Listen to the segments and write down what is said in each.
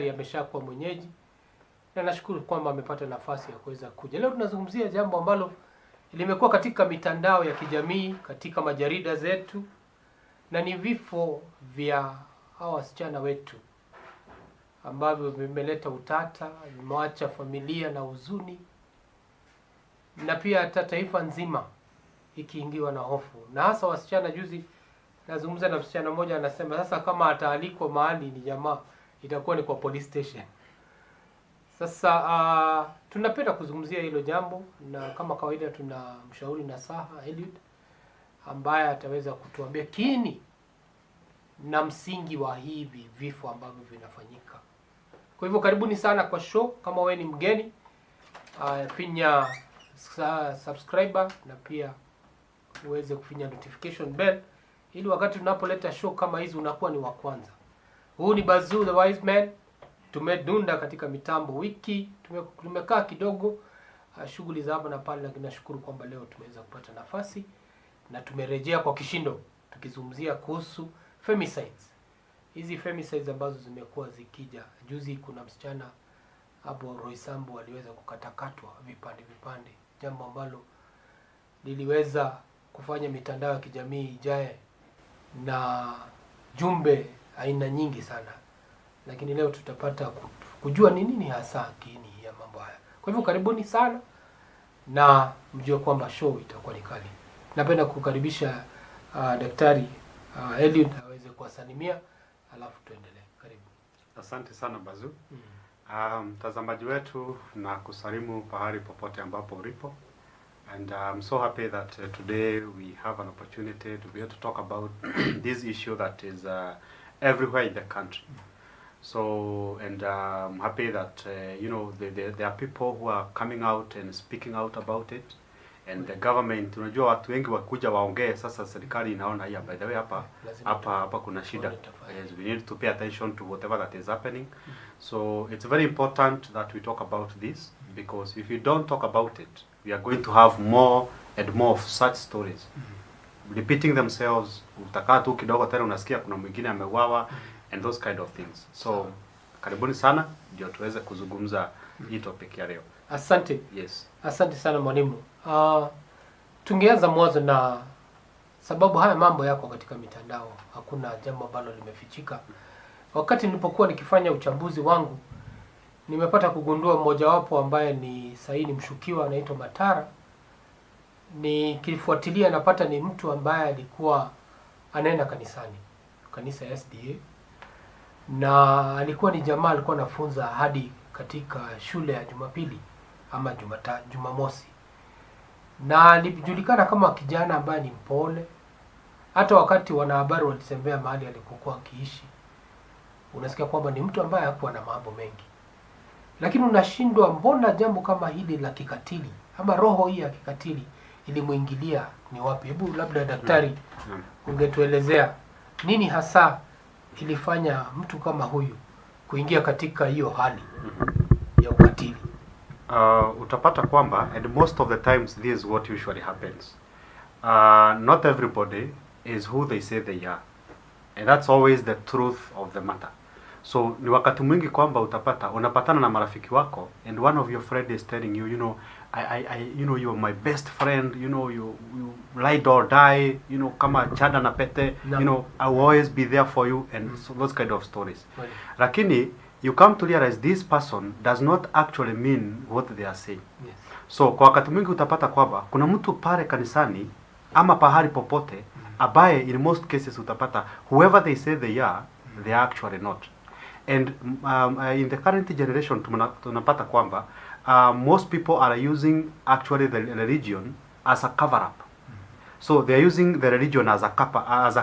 Ameshakuwa mwenyeji na nashukuru kwamba amepata nafasi ya kuweza kuja. Leo tunazungumzia jambo ambalo limekuwa katika mitandao ya kijamii, katika majarida zetu, na ni vifo vya hawa wasichana wetu ambavyo vimeleta utata, vimeacha familia na huzuni, na pia hata taifa nzima ikiingiwa na hofu. Na hasa wasichana, juzi nazungumza na msichana mmoja anasema sasa kama ataalikwa mahali ni jamaa itakuwa ni kwa police station. Sasa tunapenda kuzungumzia hilo jambo, na kama kawaida tuna mshauri nasaha Eliud ambaye ataweza kutuambia kiini na msingi wa hivi vifo ambavyo vinafanyika. Kwa hivyo karibuni sana kwa show. Kama wewe ni mgeni, finya subscriber na pia uweze kufinya notification bell ili wakati tunapoleta show kama hizi unakuwa ni wa kwanza. Huu ni Bazu the wise man. Tumedunda katika mitambo wiki, tumekaa kidogo shughuli za hapa na pale, lakini nashukuru kwamba leo tumeweza kupata nafasi na tumerejea kwa kishindo tukizungumzia kuhusu femicides. Hizi femicides ambazo zimekuwa zikija. Juzi kuna msichana hapo Roysambu aliweza kukatakatwa vipande, jambo ambalo liliweza kufanya mitandao ya kijamii ijae na jumbe aina nyingi sana. Lakini leo tutapata kujua ni nini hasa kiini ya mambo haya. Kwa hivyo karibuni sana na mjue kwamba show itakuwa ni kali. Napenda kukaribisha Daktari Eliud aweze kuwasalimia alafu tuendelee. Karibu. Asante sana Bazu. Mtazamaji wetu na kusalimu pahali popote ambapo ulipo. And I'm so happy that today we have an opportunity to be able to talk about this issue that is everywhere in the country. So, and I'm happy that, there are people who are coming out and speaking out about it. And the government, unajua watu wengi wakuja waongee, sasa serikali inaona hii, by the way hapa kuna shida. Yes, we need to pay attention to whatever that is happening. So it's very important that we talk about this, because if you don't talk about it, we are going to have more and more of such stories repeating themselves. Utakaa tu kidogo tena unasikia kuna mwingine ameuawa and those kind of things. So karibuni sana ndio tuweze kuzungumza hii topic ya leo. Asante. Yes. Asante sana mwalimu. Tungeanza mwanzo, na sababu haya mambo yako katika mitandao, hakuna jambo ambalo limefichika. Wakati nilipokuwa nikifanya uchambuzi wangu, nimepata kugundua mmoja wapo ambaye ni saini mshukiwa anaitwa Matara. Nikifuatilia napata ni mtu ambaye alikuwa anaenda kanisani, kanisa ya SDA, na alikuwa ni jamaa alikuwa anafunza hadi katika shule ya Jumapili ama Jumamosi, na alijulikana kama kijana ambaye ni mpole. Hata wakati wanahabari walitembea mahali alikokuwa akiishi, unasikia kwamba ni mtu ambaye hakuwa na mambo mengi. Lakini unashindwa, mbona jambo kama hili la kikatili ama roho hii ya kikatili ilimuingilia ni wapi? Hebu labda daktari ungetuelezea nini hasa ilifanya mtu kama huyu kuingia katika hiyo hali ya ukatili? Utapata kwamba, and most of the times this is what usually happens. Not everybody is who they say they are, and that's always the truth of the matter. So ni wakati mwingi kwamba unapatana na marafiki wako, and one of your friend is telling you, you are my best friend, you ride or die, kama chanda na pete, I will always be there for you, and so those kind of stories. Right. Lakini you come to realize this person does not actually mean what they are saying. Yes. So kwa wakati mwingi utapata kwamba kuna mtu pale kanisani ama pahali popote ambaye in most cases utapata whoever they say they are actually not. And in the current generation tunapata kwamba most people are using actually the religion as a cover up. So they are using the religion as a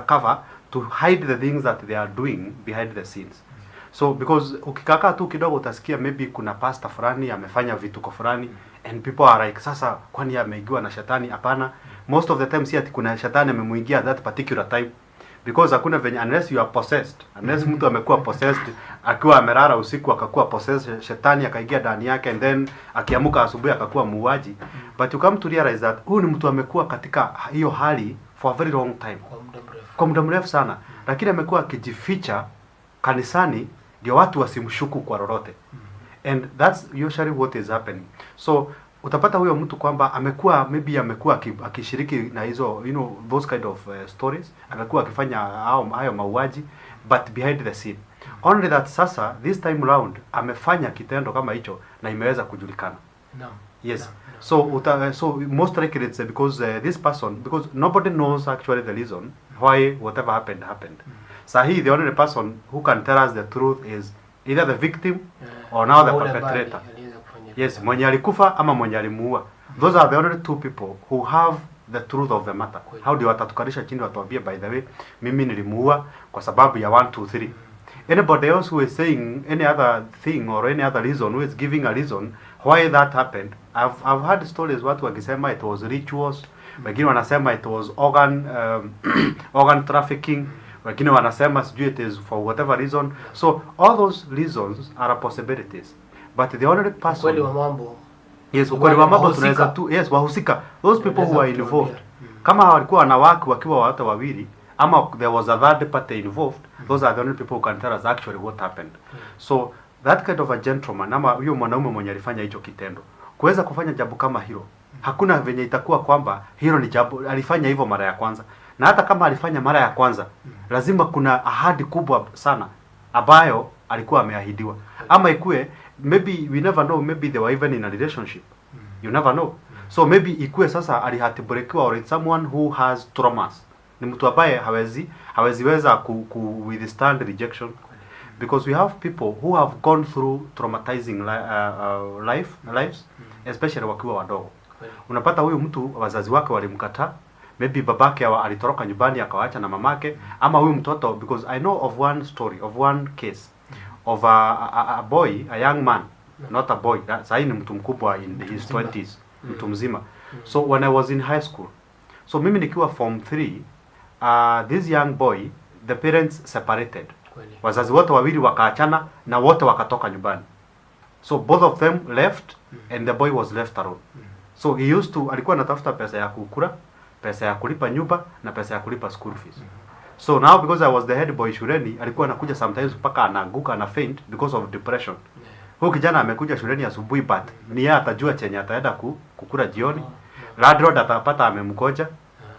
cover to hide the things that they are doing behind the scenes. So because ukikaka tu kidogo utasikia maybe kuna pastor fulani amefanya vituko fulani, and people are like, sasa kwani ameigiwa na shetani? Hapana. Most of the time si ati kuna shetani amemuingia that particular time, because hakuna venye, unless you are possessed, unless mtu amekuwa possessed akiwa amelala usiku akakuwa possessed, shetani akaingia ndani yake, and then akiamuka asubuhi akakuwa muuaji. But you come to realize that huyu ni mtu amekuwa katika hiyo hali for a very long time, kwa muda mrefu sana, lakini amekuwa akijificha kanisani ndio watu wasimshuku kwa lolote. And that's usually what is happening. So utapata huyo mtu kwamba amekuwa akishiriki na hizo those kind of stories, amekuwa akifanya hayo mauaji, but behind the scene. Only that sasa this time round amefanya kitendo kama hicho na imeweza kujulikana. No. Yes. No. So most likely it's because this person, because nobody knows actually the reason why whatever happened. Sahi, the only person who can tell us the truth is either the victim or now the perpetrator. Yes, mwenye alikufa ama mwenye alimuua. Those are the only two people who have the truth of the matter. How do watatukarisha chini watuambie, by the way, mimi nilimuua kwa sababu ya 1 2 3. Anybody else who is saying any other thing or any other reason, who is giving a reason why that happened, I've heard stories watu wakisema it was rituals, wengine wanasema it was organ trafficking, wengine wanasema sijui it is for whatever reason. So all those reasons are possibilities, but the only person kweli wa mambo, yes, ukweli wa mambo tunaweza tu, yes, wahusika, those people who are involved, kama walikuwa wanawake wakiwa watu wawili ama there was a third party involved, those are the only people who can tell us actually what happened. So that kind of a gentleman ama huyo mwanaume mwenye alifanya hicho kitendo kuweza kufanya jambo kama hilo, hakuna venye itakuwa kwamba hilo ni jambo alifanya hivyo mara ya kwanza. Na hata kama alifanya mara ya kwanza, lazima kuna ahadi kubwa sana ambayo alikuwa ameahidiwa, ama ikue maybe we never know, maybe they were even in a relationship, you never know. So maybe ikue sasa alihatibrekiwa, or it's someone who has traumas, ni mtu ambaye haweziweza ku withstand rejection, because we have people who have gone through traumatizing lives, especially wakiwa wadogo. Unapata huyu mtu wazazi wake walimkataa, maybe babake alitoroka nyumbani akawaacha na mamake, ama huyu mtoto, because I know of one story, of one case of a boy, a young man, not a boy, sasa ni mtu mkubwa in his 20s, mtu mzima. So when I was in high school, so mimi nikiwa form 3, this young boy, the parents separated. Wazazi wote wawili wakaachana na wote wakatoka nyumbani. So both of them left and the boy was left alone. So he used to, alikuwa anatafuta pesa ya kukula, pesa ya kulipa nyumba na pesa ya kulipa school fees. So now because I was the head boy shuleni, alikuwa anakuja sometimes mpaka anaanguka na faint because of depression. Huyu kijana amekuja shuleni asubuhi, but ni yeye atajua chenye ataenda kukula jioni. Landlord atapata amemkoja,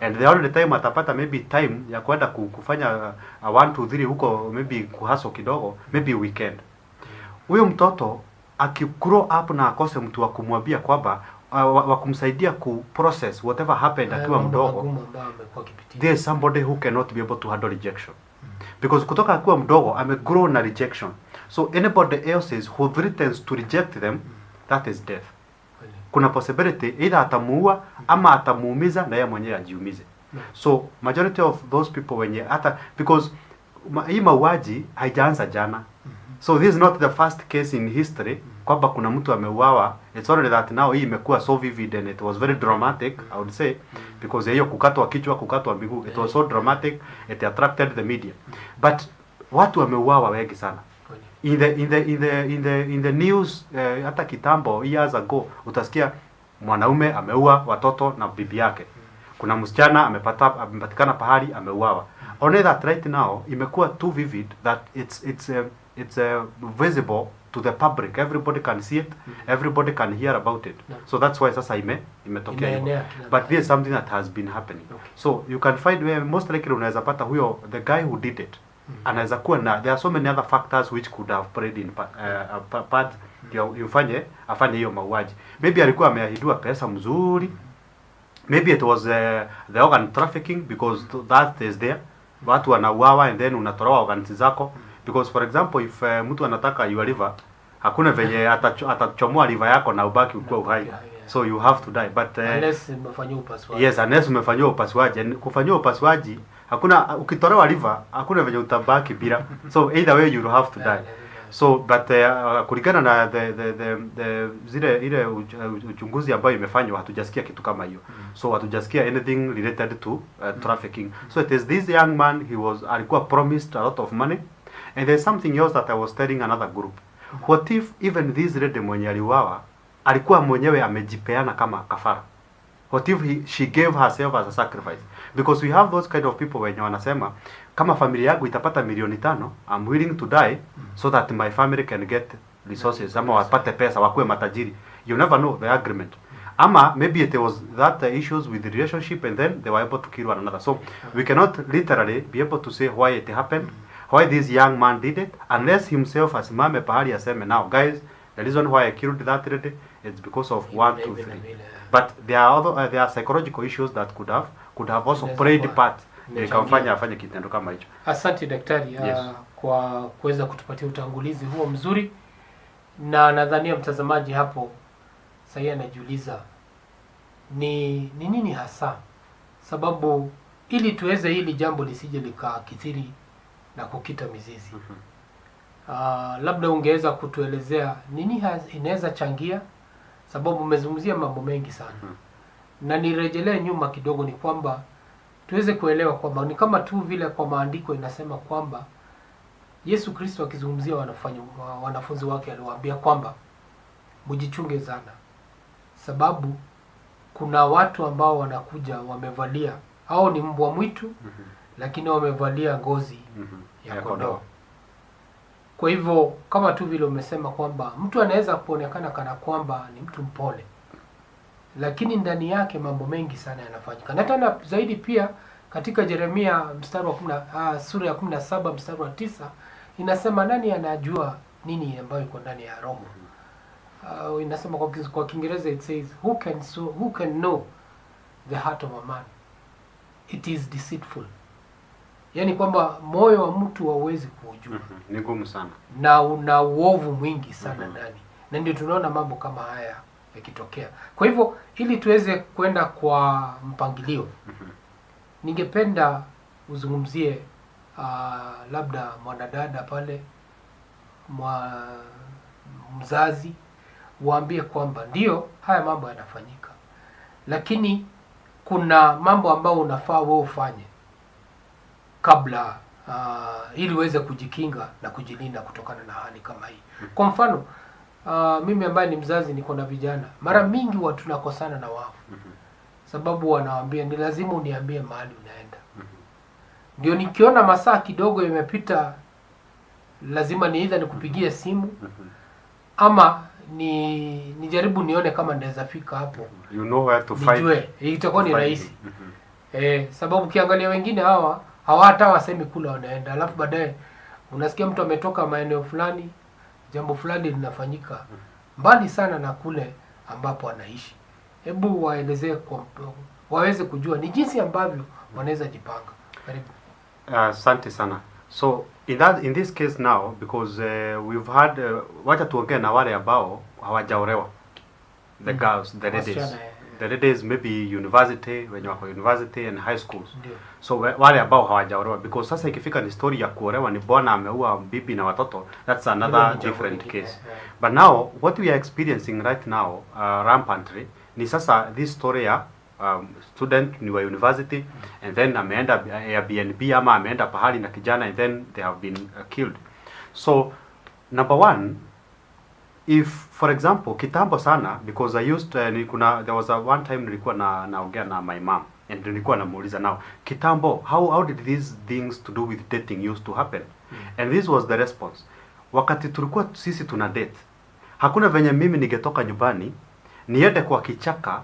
and the only time atapata maybe time ya kwenda kufanya 1 2 3 huko, maybe kuhaso kidogo, maybe weekend. Huyo mtoto akigrow up na akose mtu wa kumwambia kwamba wa kumsaidia ku process whatever happened akiwa mdogo, there is somebody who cannot be able to handle rejection, because kutoka akiwa mdogo amegrow na rejection. So anybody else who threatens to reject them, that is death. Kuna possibility either atamuua ama atamuumiza na yeye mwenyewe ajiumize. So majority of those people wenye hata, because hii mauaji haijaanza jana. So this is not the first case in history kwamba kuna mtu ameuawa. It's only that now hii imekuwa so vivid and it was very dramatic, I would say, because hiyo kukatwa kichwa, kukatwa miguu, it was so dramatic, it attracted the media. But watu wameuawa wengi sana. In the news, hata kitambo years ago utasikia mwanaume ameua watoto na bibi yake. Kuna msichana amepatikana pahali ameuawa. Only that right now imekuwa too vivid that it's visible to the public. Everybody can see it, everybody can hear about it. So that's why sasa imetokea. But there is something that has been happening. So you can find where most likely unaweza pata huyo the guy who did it. Anaweza kuwa na, there are so many other factors which could have played in part afanye hiyo mauaji. Maybe alikuwa ameahidiwa pesa mzuri, maybe it was the organ trafficking, because that is there. Watu wanauawa and then unatoroa organs zako, because for example if mtu anataka your liver, hakuna venye atachomoa liver yako na ubaki ukiwa uhai. So you have to die, but unless umefanywa upasuaji. Yes, unless umefanywa upasuaji. Kufanywa upasuaji, hakuna, ukitolewa liver hakuna venye utabaki bila. So either way you have to die. So but kulingana na ile uchunguzi ambayo imefanywa, hatujasikia kitu kama hiyo. So hatujasikia anything related to trafficking. So it is this young man, alikuwa promised a lot of money, and there's something else that I was telling another group. What if even this lady mwenye aliuawa alikuwa mwenyewe amejipeana kama kafara? What if she gave herself as a sacrifice? Because we have those kind of people wenye wanasema kama familia yangu itapata milioni 5, I'm willing to die so that my family can get resources, ama wapate pesa, wakuwe matajiri. You never know the agreement. Ama maybe it was that issues with the relationship and then they were able to kill one another. So we cannot literally be able to say why it happened, why this young man did it, unless himself asimame pahali aseme, now guys, the reason why I killed that lady is because of 1, 2, 3. But there are other there are psychological issues that could have also played part ikamfanya afanye kitendo kama hicho. Asante daktari, yes, kwa kuweza kutupatia utangulizi huo mzuri, na nadhania mtazamaji hapo sasa anajiuliza ni nini hasa sababu ili tuweze hili jambo lisije likakithiri na kukita mizizi. Labda ungeweza kutuelezea nini inaweza changia, sababu umezungumzia mambo mengi sana. Na nirejelee nyuma kidogo, ni kwamba tuweze kuelewa kwamba ni kama tu vile kwa maandiko inasema kwamba Yesu Kristo akizungumzia wanafunzi wake aliwaambia kwamba mjichunge sana, sababu kuna watu ambao wanakuja wamevalia, hao ni mbwa mwitu, lakini wamevalia ngozi ya kondoo. Kwa hivyo kama tu vile umesema kwamba mtu anaweza kuonekana kana kwamba ni mtu mpole, lakini ndani yake mambo mengi sana yanafanyika. Na tena zaidi pia katika Yeremia mstari wa sura ya 17 mstari wa 9 inasema nani anajua nini ambayo iko ndani ya roho. Inasema kwa Kiingereza it says who can know the heart of a man, it is deceitful. Yani kwamba moyo wa mtu hauwezi kujua. Ni ngumu sana. Na una uovu mwingi sana ndani. Na ndio tunaona mambo kama haya yakitokea. Kwa hivyo ili tuweze kwenda kwa mpangilio, ningependa uzungumzie labda mwanadada pale, mzazi, waambie kwamba ndio haya mambo yanafanyika, lakini kuna mambo ambayo unafaa wewe ufanye kabla ili uweze kujikinga na kujilinda kutokana na hali kama hii. Kwa mfano mimi ambaye ni mzazi niko na vijana, mara mingi watu tunakosana na wao sababu wanawaambia ni lazima uniambie mahali unaenda. Ndio nikiona masaa kidogo imepita, lazima ni either nikupigie simu ama nijaribu nione kama naweza fika hapo. You know where to find. Nijue itakuwa ni rahisi. Sababu kiangalia wengine hawa hawata wasemi kula wanaenda, alafu baadaye unasikia mtu ametoka maeneo fulani, jambo fulani linafanyika mbali sana na kule ambapo anaishi. Hebu waelezee waweze kujua ni jinsi ambavyo wanaweza jipanga. Karibu. Asante sana. So in this case now, because we've had wacha tuongee na wale ambao hawajaolewa, the girls, the ladies maybe university, wenye wako university and high schools. So wale ambao hawajaolewa, because sasa ikifika ni story ya kuolewa, ni bwana ameua bibi na watoto, that's another different case. But now what we are experiencing right now rampantly ni sasa this story ya student ni wa university and then ameenda Airbnb ama ameenda pahali na kijana and then they have been killed. So number one, if for example kitambo sana, because I used there was a one time nilikuwa naongea na my mom and nilikuwa namuuliza now kitambo how did these things to do with dating used to happen. And this was the response. Wakati tulikuwa sisi tuna date, hakuna venye mimi ningetoka nyumbani niende kwa kichaka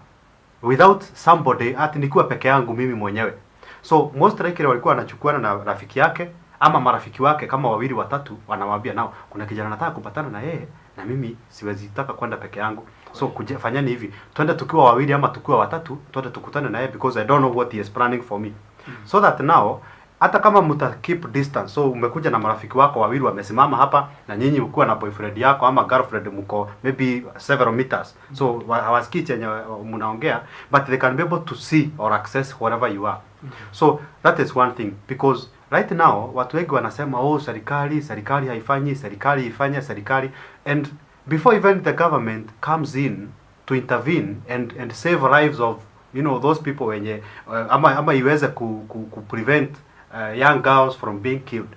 without somebody, ati nikiwa peke yangu mimi mwenyewe. So most likely walikuwa wanachukuana na rafiki yake ama marafiki wake kama wawili watatu, wanamwambia nao kuna kijana nataka kupatana na yeye na mimi siwezi taka kwenda peke yangu, so fanyeni hivi, twende tukiwa wawili ama tukiwa watatu, twende tukutane na yeye because I don't know what he is planning for me. So that now hata kama mta keep distance, so umekuja na marafiki wako wawili wamesimama hapa na nyinyi ukiwa na boyfriend yako ama girlfriend mko maybe several meters, so hawasikii chenye mnaongea, but they can be able to see or access wherever you are. So that is one thing, because right now watu wengi wanasema serikali haifanyi, serikali ifanye, serikali, and before even the government comes in to intervene and save lives of those people wenye ama iweze ku prevent young girls from being killed.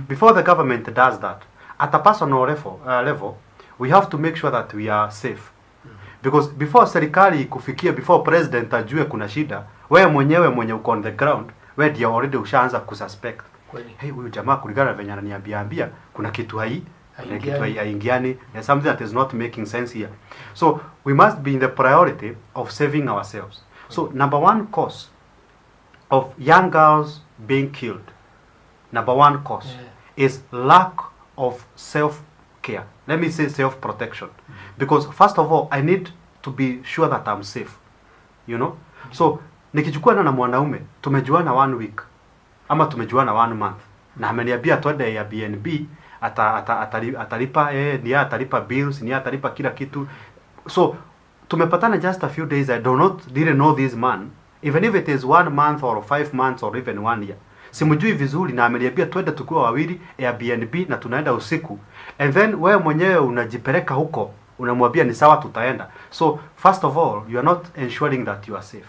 Before the government does that, at a personal level, we have to make sure that we are safe. Because before serikali kufikia, before president ajue kuna shida, wewe mwenyewe mwenye uko on the ground, wewe ndio already ushaanza kususpect. Kweli. Hey, huyu jamaa kulingana na venye ananiambia kuna kitu haingiani, there's something that is not making sense here. So we must be in the priority of saving ourselves. So number one cause of young girls being killed, number one cause is lack of self-care. Let me say self-protection. Because first of all, I need to be sure that I'm safe. You know? So nikichukua na mwanaume, tumejuana 1 week ama tumejuana 1 month, na ameniambia twende ya BNB, atalipa ni atalipa bills, ni atalipa kila kitu. So tumepatana just a few days, I didn't know this man, even if it is 1 month or 5 months or even 1 year. Simujui vizuri, na ameniambia twende tukiwa wawili Airbnb na tunaenda usiku, and then wewe mwenyewe unajipeleka huko, unamwambia ni sawa tutaenda. So first of all, you are not ensuring that you are safe.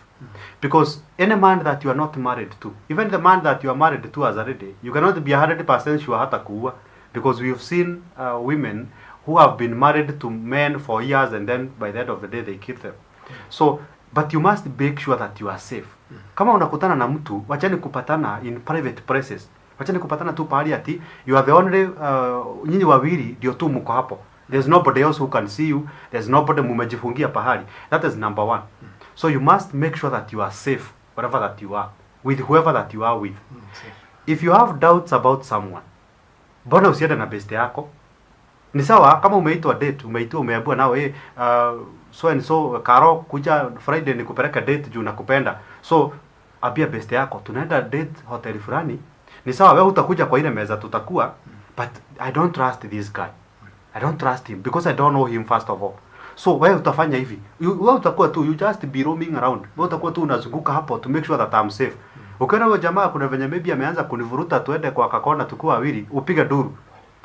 Because any man that you are not married to, even the man that you are married to as already, you cannot be 100% sure hata kuua. Because we have seen women who have been married to men for years and then by the end of the day they kill them. So but you must make sure that you are safe. Kama unakutana na mtu, wachani kupatana in private places. Wachani kupatana tu pahali ati you are the only nyinyi wawili ndio tu mko hapo. There's nobody else who can see you. There's nobody mumejifungia pahali. That is number one. So you must make sure that you are safe wherever that you are, with whoever that you are with. If you have doubts about someone, mbona usiende na best yako? Ni sawa kama umeitwa date, umeambiwa nao so and so Karo kuja Friday nikupeleka date juu nakupenda. So abia best yako tunaenda date hotel fulani. Ni sawa wewe utakuja kwa ile meza tutakuwa, but I don't trust this guy. I don't trust him because I don't know him first of all. So wewe utafanya hivi. Wewe utakuwa tu you just be roaming around. Wewe utakuwa tu unazunguka hapo to make sure that I'm safe. Ukiona huyo jamaa kuna venye maybe ameanza kunivuruta tuende kwa kakona tukiwa wawili, upiga duru.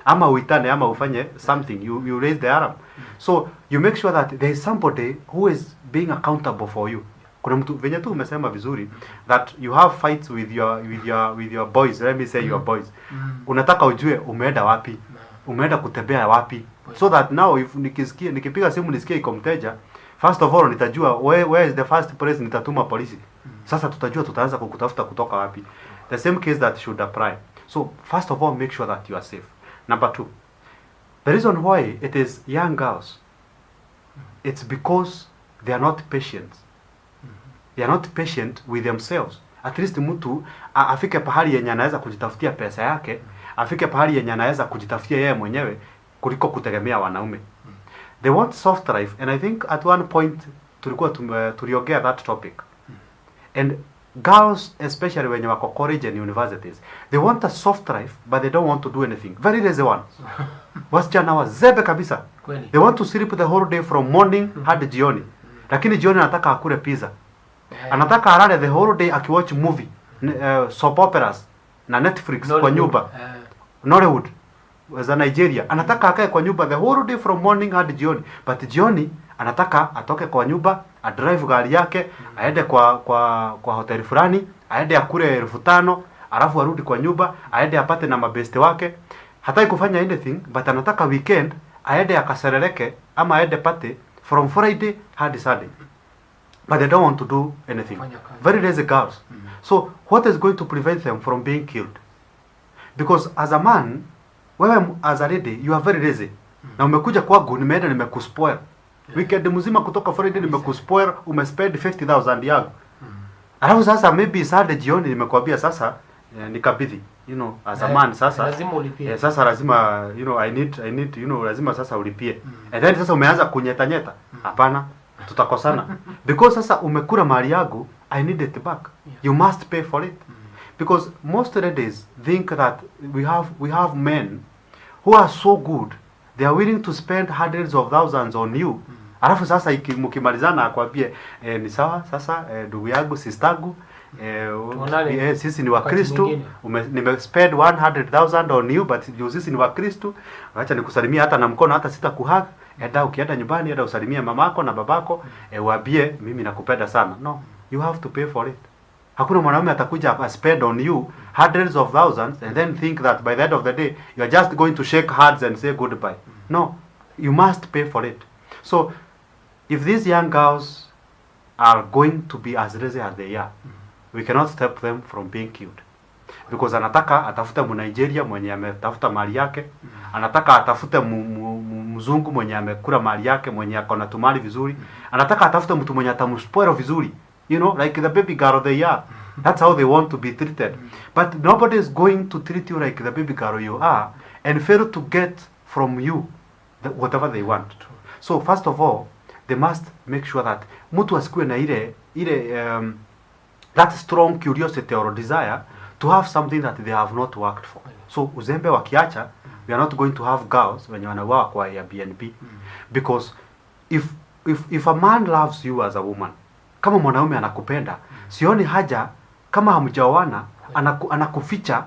Ama uitane ama ufanye something, you raise the alarm. So you make sure that there is somebody who is being accountable for you. Kuna mtu venye tu umesema vizuri that you have fights with your boys, let me say your boys. Unataka ujue umeenda wapi? Umeenda kutembea wapi? So that now if nikipiga simu nisikie iko mteja, first of all nitajua where is the first place nitatuma polisi. Sasa tutajua tutaanza kukutafuta kutoka wapi. The same case that should apply. So first of all make sure that you are safe. Number 2, the reason why it is young girls, it's because they are not patient. They are not patient with themselves. At least mtu afike pahali yenye anaweza kujitafutia pesa yake, afike pahali yenye anaweza kujitafutia yeye mwenyewe kuliko kutegemea wanaume. They want soft life, and I think at one point tulikuwa tuliongea that topic. And girls, especially when you are college and universities, they want a soft life, but they don't want to do anything. Very lazy ones. Wasichana wazebe kabisa. They want to sleep the whole day from morning hadi jioni. Lakini jioni anataka akule pizza. Anataka alale the whole day akiwatch movie, soap operas na Netflix kwa nyumba. Nollywood za Nigeria. Anataka akae kwa nyumba the whole day from morning hadi jioni. But jioni anataka atoke kwa nyumba, adrive gari yake, aende kwa hoteli fulani, aende akule 5,000, alafu arudi kwa nyumba, aende apate na mabeste wake. Hataki kufanya anything, but anataka weekend aende akasereleke ama aende pate from Friday hadi Sunday. But they don't want to do anything. Very lazy girls. So what is going to prevent them from being killed? Because as a man, wewe as a lady, you are very lazy. Na umekuja kwangu nimeenda nimekuspoil. Weekend mzima kutoka Friday nimekuspoil, umespend 50,000 yangu. Alafu sasa maybe Saturday jioni nimekwambia sasa nikabidhi, you know, as a man sasa lazima ulipie. Sasa lazima, you know, I need, you know, lazima sasa ulipie. And then sasa umeanza kunyeta. Hapana, tutakosana. Because sasa umekula mali yangu, I need it back. You must pay for it. Because most ladies think that we have men who are so good, they are willing to spend hundreds of thousands on you. Alafu sasa mkimalizana akwambie ni sawa sasa ndugu yangu sistangu sisi ni Wakristo, nime spend 100,000 on you, but sisi ni Wakristo, acha nikusalimia hata na mkono, hata sitakuhug. Enda ukienda nyumbani, enda usalimie mamako na babako, waambie mimi nakupenda sana. No, you have to pay for it. Hakuna mwanaume atakuja spend on you hundreds of thousands and then think that by the end of the day you are just going to shake hands and say goodbye. No, you must pay for it. So if these young girls are going to be as lazy as they are, we cannot stop them from being killed. Because anataka atafute Mnigeria mwenye ametafuta mali yake, anataka atafute mzungu mwenye amekula mali yake, mwenye akona tumali vizuri, anataka atafute mtu mwenye atamspoil vizuri, you know, like the baby girl they are. That's how they want to be treated. But nobody is going to treat you like the baby girl you are and fail to get from you whatever they want. So first of all, they must make sure that mtu asikuwe na ile that strong curiosity or desire to have something that they have not worked for. So uzembe wakiacha, we are not going to have girls wenye wanauawa kwa Airbnb. Because if a man loves you as a woman, kama mwanaume anakupenda, sioni haja kama hamjaoana anakuficha,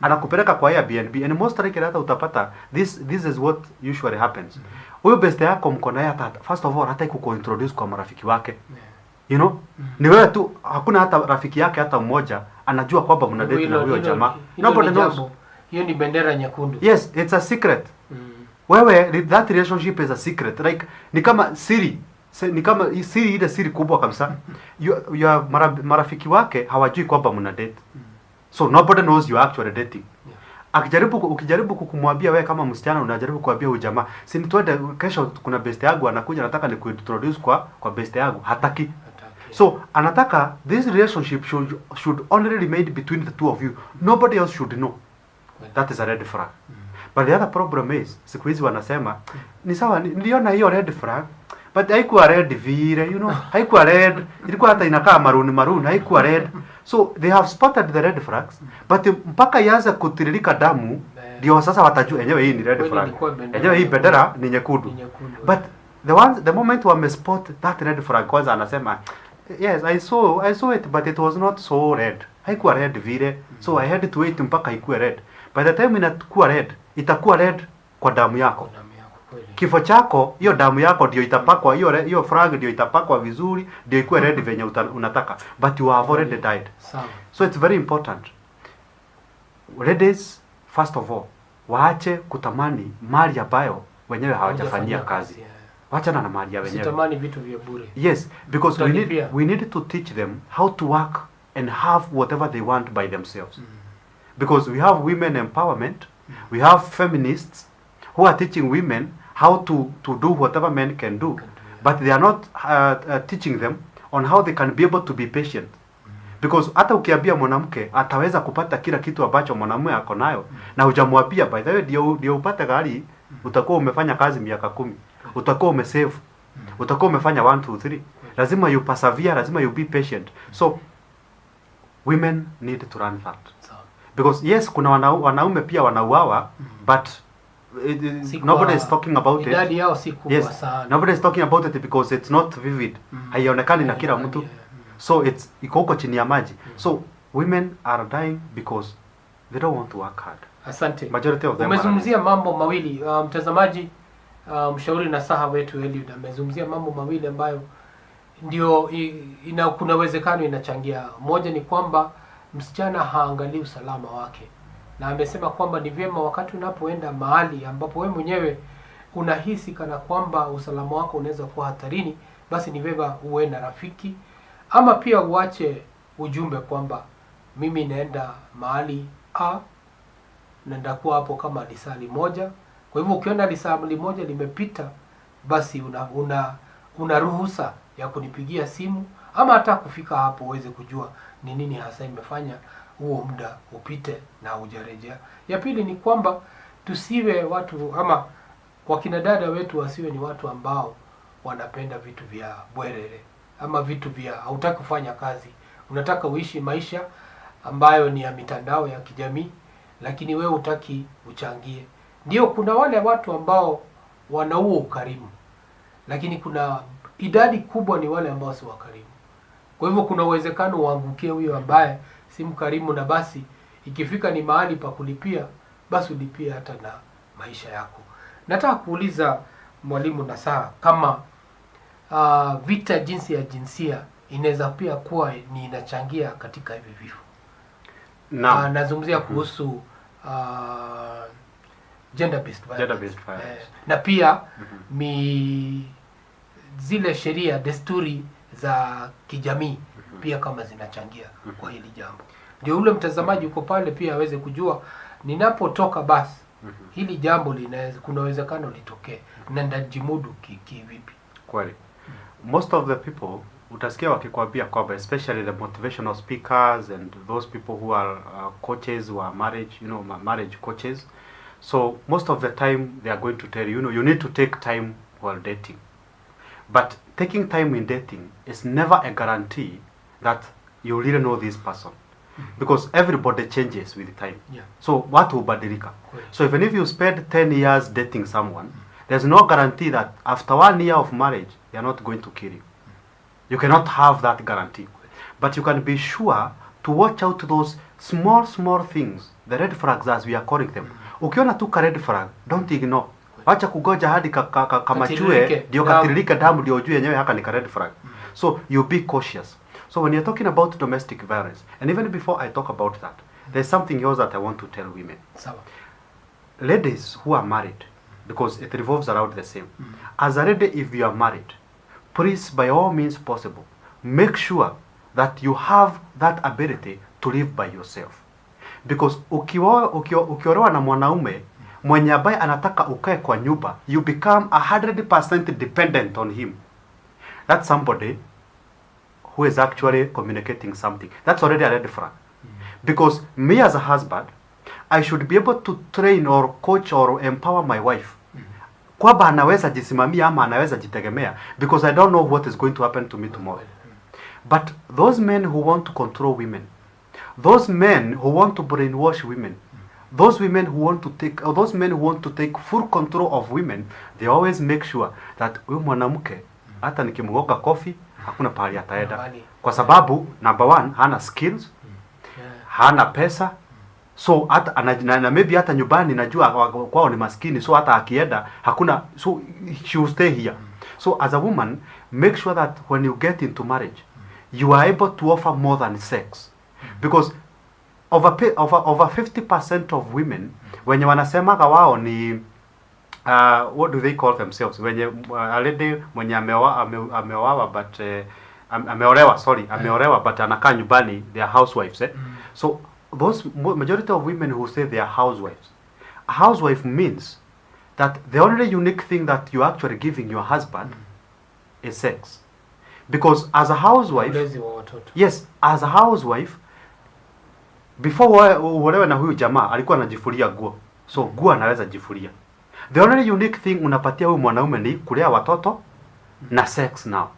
anakupeleka kwa Airbnb. And most likely hata utapata this is what usually happens. Huyo best yako mko naye hata first of all hata kukuintroduce kwa marafiki wake. You know? Ni wewe tu, hakuna hata rafiki yake hata mmoja anajua kwamba mna date na huyo jamaa. Nobody knows. Hiyo ni bendera nyekundu. Yes, it's a secret. Wewe that relationship is a secret. Like ni kama siri. Ni kama siri ile siri kubwa kabisa. Marafiki wake hawajui kwamba mna date. So nobody knows you are actually dating. Ukijaribu kukumwambia wewe kama msichana, unajaribu kuambia huyu jamaa, si twende kesho kuna best yangu anakuja, nataka nikuintroduce kwa best yangu, hataki. So anataka this relationship should only remain between the two of you. Nobody else should know. That is a red flag. But the other problem is, siku hizi wanasema ni sawa, niliona hiyo red flag, but haikuwa red vile, you know, haikuwa red, ilikuwa hata inakaa maroon, haikuwa red. So they have spotted the red flags, but mpaka yaanza kutiririka damu ndio sasa watajua enyewe hii ni red flag, enyewe hii bendera ni nyekundu. But the moment wame spot that red flag, kwanza anasema yes, I saw it, but it was not so red, haikuwa red vile, so I had to wait mpaka ikuwe red. By the time inakuwa red, itakuwa red kwa damu yako. Kifo chako, hiyo damu yako ndio itapakwa, hiyo flag ndio itapakwa vizuri, ndio ikuwe red venye unataka. But you have already died. So it's very important. Ladies, first of all, waache kutamani mali ambayo wenyewe hawajafanyia kazi. Wachana na mali ya wenyewe. Sitamani vitu vya bure. Yes, because we need to teach them how to work and have whatever they want by themselves. Because we have women empowerment, we have feminists who are teaching women how to do whatever men can do, but they are not teaching them on how they can be able to be patient. Because hata ukiambia mwanamke ataweza kupata kila kitu ambacho mwanamume ako nayo, na hujamwambia by the way ndio upate gari, utakuwa umefanya kazi miaka 10, utakuwa umesave, utakuwa umefanya 1 2 3. Lazima you persevere, lazima you be patient. So women need to learn that. Because yes, kuna wanaume pia wanauawa, but nobody is talking about it. Idadi yao si kubwa sana. Nobody is talking about it because it's not vivid. Haionekani na kila mtu. So it's iko huko chini ya maji. So women are dying because they don't want to work hard. Asante. Majority of them. Umezungumzia mambo mawili. Mtazamaji, mshauri na saha wetu Eliud amezungumzia mambo mawili ambayo ndio kuna uwezekano inachangia. Moja ni kwamba msichana haangalii usalama wake. Na amesema kwamba ni vyema wakati unapoenda mahali ambapo wewe mwenyewe unahisi kana kwamba usalama wako unaweza kuwa hatarini, basi ni vyema uwe na rafiki, ama pia uache ujumbe kwamba mimi naenda mahali na ndakuwa hapo kama lisali moja. Kwa hivyo ukiona lisali moja limepita, basi una ruhusa ya kunipigia simu, ama hata kufika hapo uweze kujua ni nini hasa imefanya huo muda upite na hujarejea. Ya pili ni kwamba tusiwe watu, ama wakina dada wetu wasiwe ni watu ambao wanapenda vitu vya bwerere, ama vitu vya hautaki kufanya kazi. Unataka uishi maisha ambayo ni ya mitandao ya kijamii, lakini wewe hutaki uchangie. Ndio kuna wale watu ambao wana huo ukarimu, lakini kuna idadi kubwa ni wale ambao si wakarimu. Kwa hivyo kuna uwezekano uangukie huyo ambaye si mkarimu, na basi ikifika ni mahali pa kulipia, basi ulipie hata na maisha yako. Nataka kuuliza mwalimu Nasaha kama vita jinsi ya jinsia inaweza pia kuwa ni inachangia katika hivi vifo. Nazungumzia kuhusu gender based violence. Violence. Na pia zile sheria, desturi za kijamii pia kama zinachangia kwa hili jambo. Ndio ule mtazamaji uko pale pia aweze kujua ninapotoka basi hili jambo linaweza, kuna uwezekano litokee na ndajimudu kivipi. Kweli. Most of the people utasikia wakikwambia kwamba, especially the motivational speakers and those people who are coaches who are marriage, marriage coaches. So most of the time they are going to tell you, you need to take time while dating. But taking time in dating is never a guarantee that you really know this person. Because everybody changes with time. Yeah. So watu hubadilika. So even if you spend 10 years dating someone, there's no guarantee that after 1 year of marriage, they are not going to kill you. You cannot have that guarantee. But you can be sure to watch out those small things, the red flags as we are calling them. Ukiona tu ka red flag, don't ignore. Acha kugoja hadi kamachue ndio katiririke damu ndio ujue yenyewe haka ni ka red flag. So you be cautious. So when you're talking about domestic violence, and even before I talk about that, there's something else that I want to tell women. Ladies who are married, because it revolves around the same. As a lady, if you are married, please, by all means possible, make sure that you have that ability to live by yourself. Because ukiolewa na mwanaume mwenye ambaye anataka ukae kwa nyumba, you become 100% dependent on him. That's somebody who is actually communicating something. That's already a red flag. Because me as a husband, I should be able to train or coach or empower my wife. Kwamba anaweza jisimamia ama anaweza jitegemea, because I don't know what is going to happen to me tomorrow. But those men who want to control women, those men who want to brainwash women, those men who want to take full control of women, they always make sure that huyu mwanamke hata nikimgoka kofi hakuna pahali ataenda, kwa sababu number one, hana skills, hana pesa. So hata na maybe hata nyumbani najua kwao ni maskini, so hata akienda hakuna, so she will stay here. So as a woman, make sure that when you get into marriage, you are able to offer more than sex. Because over 50% of women wenye wanasemaga wao ni what do they call themselves, wenye a lady mwenye ameolewa but ameolewa but anakaa nyumbani, they are housewives. So those majority of women who say they are housewives, a housewife means that the only unique thing that you actually giving your husband is sex. Because as a housewife, yes, as a housewife, before whatever na huyu jamaa alikuwa anajifulia nguo, so nguo anaweza jifulia. The only unique thing unapatia huyu mwanaume ni kulea watoto na sex now.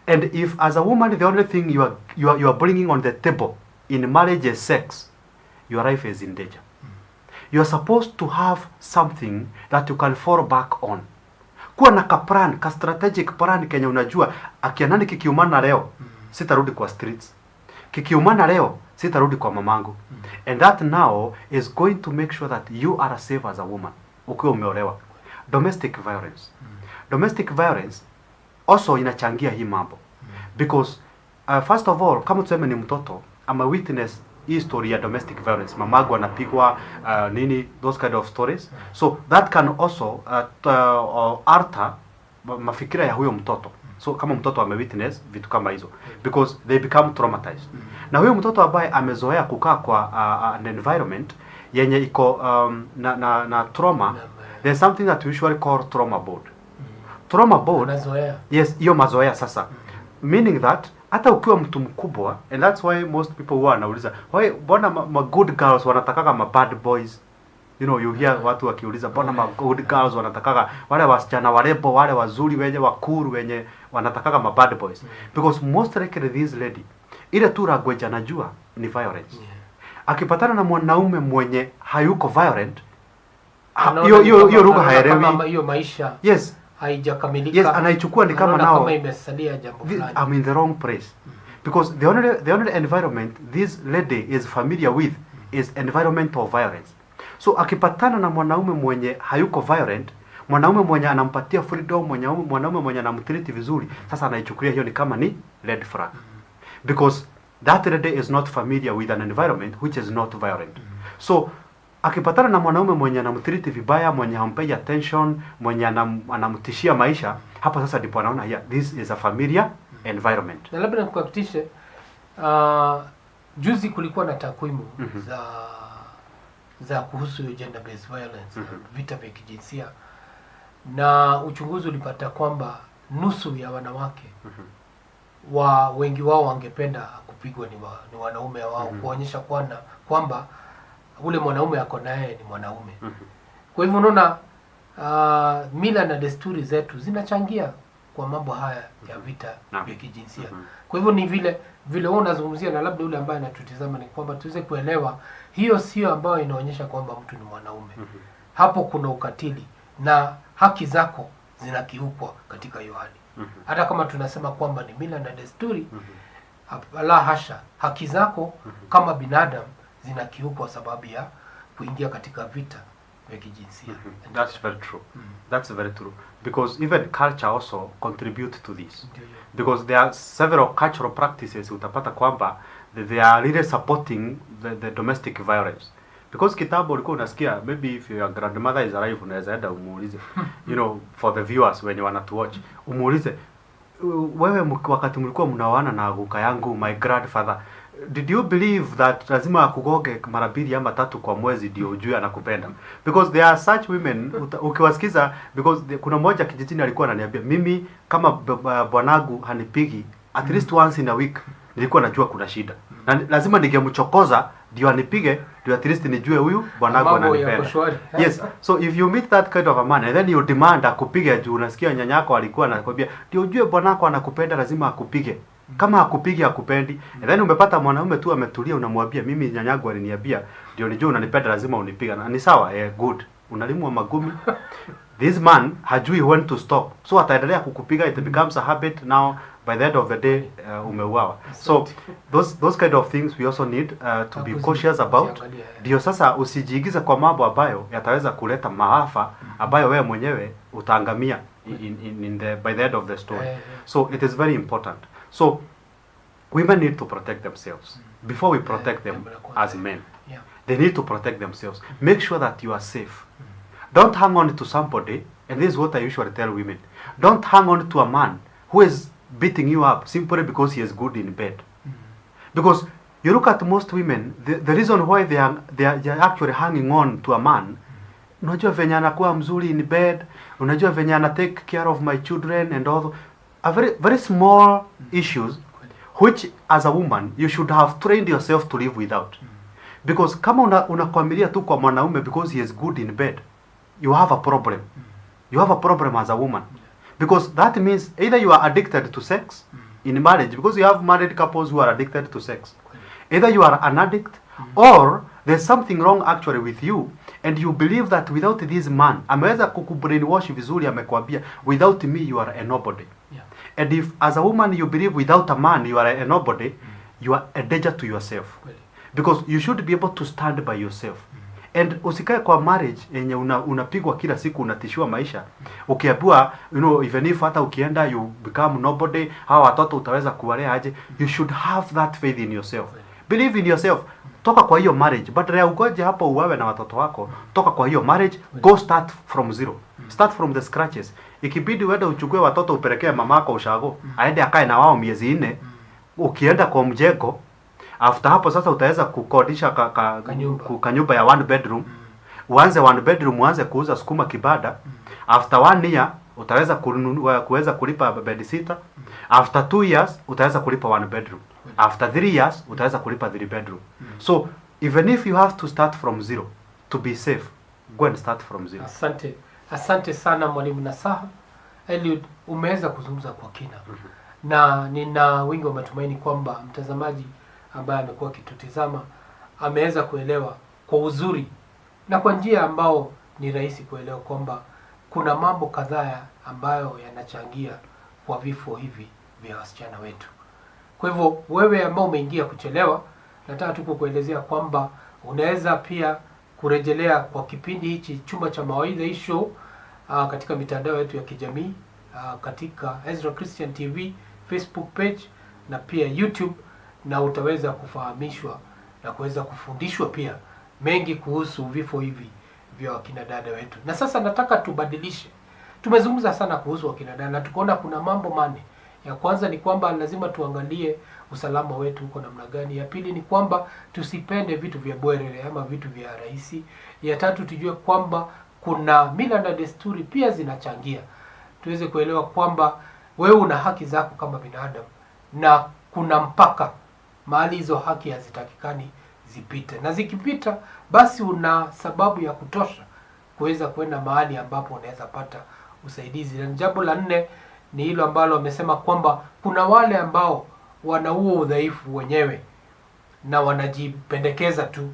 And if as a woman the only thing you are bringing on the table in marriage is sex, your life is in danger. You are supposed to have something that you can fall back on. Kuwa na ka strategic plan kenye unajua akianani kikiumana leo sitarudi kwa streets. Kikiumana leo sitarudi kwa mamangu. And that now is going to make sure that you are safe as a woman ukiwa umeolewa. Domestic violence. Domestic violence also inachangia hii mambo. Because first of all, kama tuseme ni mtoto, ama witness hii story ya domestic violence, mamagu anapigwa nini, those kind of stories. So that can also alter mafikira ya huyo mtoto. So kama mtoto amewitness vitu kama hizo, because they become traumatized. Na huyo mtoto ambaye amezoea kukaa kwa an environment yenye iko na trauma, there's something that we usually call trauma board. Trauma board, yes, hiyo mazoea sasa. Meaning that hata ukiwa mtu mkubwa, and that's why most people huwa wanauliza, why mbona ma good girls wanatakaga ma bad boys? You hear watu wakiuliza mbona ma good girls wanatakaga wale wasichana warembo, wale wazuri wenye wakuru wenye wanatakaga ma bad boys. Because most likely this lady, ile tu language anajua ni violence. Akipatana na mwanaume mwenye hayuko violent, hiyo lugha haelewi. Hiyo maisha. Yes. Haijakamilika. Yes, anaichukua ni kama nao. Kama imesalia jambo fulani. I'm in the wrong place. Because the only environment this lady is familiar with is environment of violence. So akipatana na mwanaume mwenye hayuko violent, mwanaume mwenye anampatia freedom, mwanaume mwenye anamtreat vizuri, sasa anaichukulia hiyo ni kama ni red flag. Because that lady is not familiar with an environment which is not violent. So akipatana na mwanaume mwenye anamtreat vibaya, mwenye hampei attention, mwenye anamtishia maisha, hapo sasa ndipo anaona yeah, this is a familiar environment. Na labda nikuhakikishe, juzi kulikuwa na takwimu za kuhusu gender based violence, vita vya kijinsia, na uchunguzi ulipata kwamba nusu ya wanawake wengi wao wangependa kupigwa ni wanaume wao, kuonyesha kwamba ule mwanaume ako naye ni mwanaume. Kwa hivyo unaona, mila na desturi zetu zinachangia kwa mambo haya ya vita vya kijinsia. Kwa hivyo ni vile wewe unazungumzia, na labda yule ambaye anatutazama, ni kwamba tuweze kuelewa hiyo sio ambayo inaonyesha kwamba mtu ni mwanaume. Hapo kuna ukatili na haki zako zinakiukwa katika hiyo hali. Hata kama tunasema kwamba ni mila na desturi, la hasha, haki zako kama binadamu zinakiukwa sababu ya kuingia katika vita vya kijinsia. That's very true. That's very true. Because even culture also contribute to this. Because there are several cultural practices utapata kwamba they are really supporting the domestic violence. Because kitabu ulikuwa unasikia, maybe if your grandmother is alive, unaweza enda umuulize, you know, for the viewers wenye wanatuwatch, umuulize, wewe wakati mlikuwa mnaoana na guka yangu, my grandfather, did you believe that lazima akugoge mara 2 ama 3 kwa mwezi ndio ujue anakupenda? Because there are such women, ukiwasikiza, because kuna mmoja kijijini alikuwa ananiambia, mimi kama bwanangu hanipigi at least once in a week, nilikuwa najua kuna shida. Na lazima ningemchokoza ndio anipige, ndio at least nijue huyu bwanangu ananipenda. Yes, so if you meet that kind of a man and then you demand akupige juu unasikia nyanyako alikuwa anakuambia ndio ujue bwanako anakupenda, lazima akupige. Kama akupigi hakupendi, and then umepata mwanaume tu ametulia, unamwambia mimi nyanyangu aliniambia ndio nijue unanipenda, lazima unipiga. Na ni sawa, good. Unalimwa magumi. This man hajui when to stop. So ataendelea kukupiga, it becomes a habit. Now by the end of the day umeuawa. So those kind of things we also need to be cautious about. Ndio sasa usijiigize kwa mambo ambayo yataweza kuleta maafa ambayo wewe mwenyewe utaangamia by the end of the story. So it is very important. So women need to protect themselves before we protect them as men. They need to protect themselves. Make sure that you are safe. Don't hang on to somebody, and this is what I usually tell women. Don't hang on to a man who is beating you up simply because he is good in bed. Because you look at most women, the reason why they are actually hanging on to a man, unajua venye anakuwa mzuri in bed, unajua venye ana take care of my children and all, a very small issues which as a woman you should have trained yourself to live without. Because kama unakwamilia tu kwa mwanaume because he is good in bed, you have a problem. You have a problem as a woman. Because that means either you are addicted to sex in marriage, because you have married couples who are addicted to sex. Either you are an addict, or there's something wrong actually with you, and you believe that without this man, ameweza kukubrainwash vizuri, amekwambia without me you are a nobody. And if as a woman you believe without a man you are a nobody, you are a danger to yourself. Because you should be able to stand by yourself. And usikae kwa marriage yenye unapigwa kila siku, unatishiwa maisha. Ukiambiwa, you know, even if hata ukienda you become nobody, hawa watoto utaweza kuwalea aje? You should have that faith in yourself. Believe in yourself. Toka kwa hiyo marriage. Badala ya ugoje hapo uwawe na watoto wako, toka kwa hiyo marriage, go start from zero. Start from the scratches. Ikibidi uende uchukue watoto upelekee mamako ushago, aende akae na wao miezi 4. Ukienda kwa mjengo, after hapo sasa utaweza kukodisha kanyumba ya 1 bedroom. Uanze 1 bedroom, uanze kuuza sukuma kibada. After 1 year utaweza kuweza kulipa babysitter. After 2 years utaweza kulipa 1 bedroom. After 3 years utaweza kulipa 3 bedroom. So even if you have to start from zero to be safe, go and start from zero. Asante sana mwalimu Nasaha. Eliud, umeweza kuzungumza kwa kina. Na nina wingi wa matumaini kwamba mtazamaji ambaye amekuwa akitutizama ameweza kuelewa kwa uzuri na kwa njia ambao ni rahisi kuelewa kwamba kuna mambo kadhaa ambayo yanachangia kwa vifo hivi vya wasichana wetu. Kwa hivyo wewe ambao umeingia kuchelewa, nataka tu kukuelezea kwamba unaweza pia kurejelea kwa kipindi hichi Chumba cha Mawaidha show katika mitandao yetu ya kijamii, katika Ezra Christian TV Facebook page na pia YouTube, na utaweza kufahamishwa na kuweza kufundishwa pia mengi kuhusu vifo hivi vya wakina dada wetu. Na sasa nataka tubadilishe. Tumezungumza sana kuhusu wakina dada na tukaona kuna mambo mane. Ya kwanza ni kwamba lazima tuangalie usalama wetu huko namna gani. Ya pili ni kwamba tusipende vitu vya bwerere ama vitu vya rahisi. Ya tatu tujue kwamba kuna mila na desturi pia zinachangia. Tuweze kuelewa kwamba wewe una haki zako kama binadamu na kuna mpaka mahali hizo haki hazitakikani zipite. Na zikipita basi una sababu ya kutosha kuweza kwenda mahali ambapo unaweza pata usaidizi. Na jambo la 4 ni hilo ambalo wamesema kwamba kuna wale ambao wana huo udhaifu wenyewe na wanajipendekeza tu.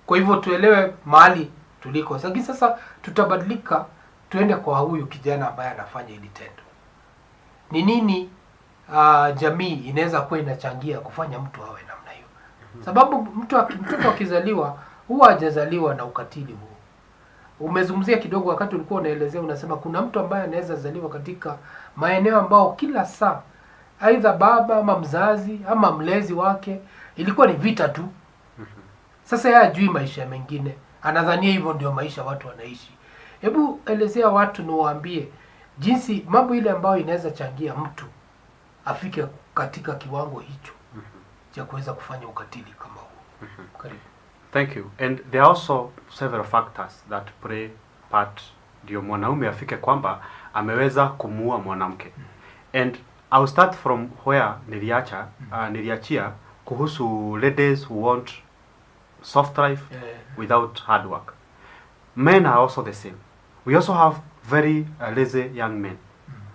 Kwa hivyo tuelewe mahali tuliko. Sasa tutabadilika tuende kwa huyu kijana ambaye anafanya hili tendo. Ni nini jamii inaweza kuwa inachangia kufanya mtu awe namna hiyo? Sababu mtoto akizaliwa huwa hajazaliwa na ukatili huo. Umezungumzia kidogo wakati ulikuwa unaelezea, unasema kuna mtu ambaye anaweza zaliwa katika maeneo ambao kila saa aidha baba ama mzazi ama mlezi wake ilikuwa ni vita tu. Sasa yeye hajui maisha mengine, anadhania hivyo ndio maisha watu wanaishi. Hebu elezea watu na waambie jinsi mambo ile ambayo inaweza changia mtu afike katika kiwango hicho cha kuweza kufanya ukatili kama huo. Karibu. Thank you. And there are also several factors that play part ndio mwanaume afike kwamba ameweza kumuua mwanamke. And I'll start from where niliachia kuhusu ladies who want soft life without hard work. Men are also the same. We also have very lazy young men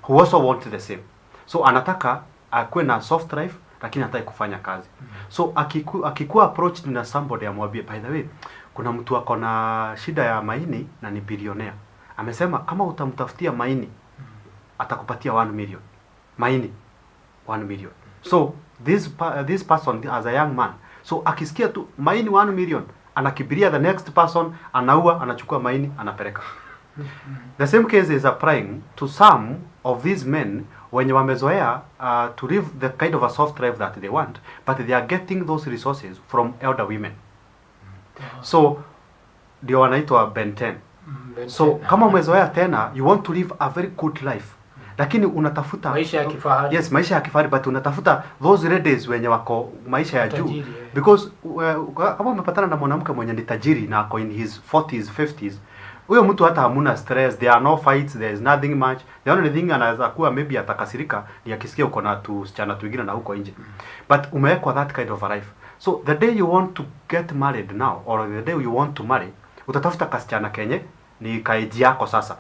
who also want the same. So anataka akuwe na soft life lakini hataki kufanya kazi. So akikuwa approached na somebody amwambie, by the way, kuna mtu ako na shida ya maini na ni billionaire. Amesema kama utamtafutia maini atakupatia 1 million. Maini 1 million. So this person as a young man, so akisikia tu maini 1 million, anakibiria the next person, anaua, anachukua maini, anapeleka. The same case is applying to some of these men when wamezoea to live the kind of a soft life that they want, but they are getting those resources from elder women. So ndio wanaitwa Ben 10. So kama umezoea tena, you want to live a very good life, lakini unatafuta maisha ya kifahari. Yes, maisha ya kifahari, but unatafuta those ladies wenye wako maisha ya juu. Because kama umepatana na mwanamke mwenye ni tajiri na ako in his 40s 50s, huyo mtu hata hamuna stress, there are no fights, there is nothing much. The only thing anaweza kuwa maybe atakasirika ni akisikia uko na tusichana tuingine na huko nje. But umewekwa that kind of a life. So the day you want to get married now, or the day you want to marry, utatafuta kasichana kenye ni kaiji yako sasa.